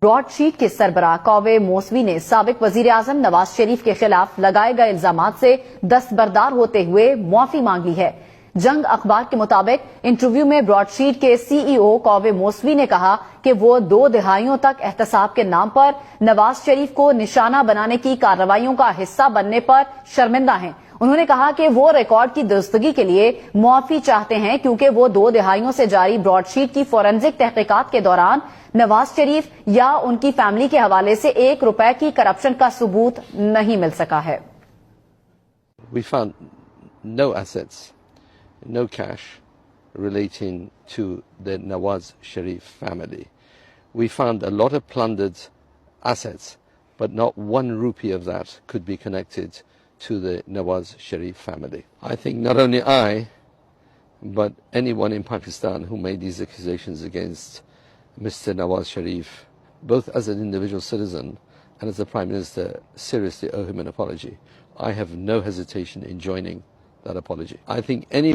Broadsheet के सरबराह कौवे Mousavi ने साबिक वजीर आजम नवाज शरीफ के खिलाफ लगाए गए इल्जामात से दस्तबरदार होते हुए मुआफी मांग ली है। जंग अखबार के मुताबिक इंटरव्यू में ब्रॉडशीट के सीईओ कौवे मौसवी ने कहा कि वो 2 दहाइयों तक एहतसाब के नाम पर नवाज शरीफ को निशाना बनाने की कार्रवाइयों का हिस्सा बनने पर शर्मिंदा हैं। उन्होंने कहा कि वो रिकॉर्ड की दुरुस्तगी के लिए मुआफी चाहते हैं क्योंकि वो 2 दहाइयों से जारी ब्रॉडशीट की फोरेंसिक तहकीकात के दौरान नवाज शरीफ या उनकी फैमिली के हवाले से ₹1 की करप्शन का सबूत नहीं मिल सका है। We found no assets, no cash relating to the Nawaz Sharif family. We found a lot of plundered assets, but not 1 rupee of that could be connected to the Nawaz Sharif family. I think not only I, but anyone in Pakistan who made these accusations against Mr. Nawaz Sharif, both as an individual citizen and as the Prime Minister, seriously owe him an apology. I have no hesitation in joining that apology. I think any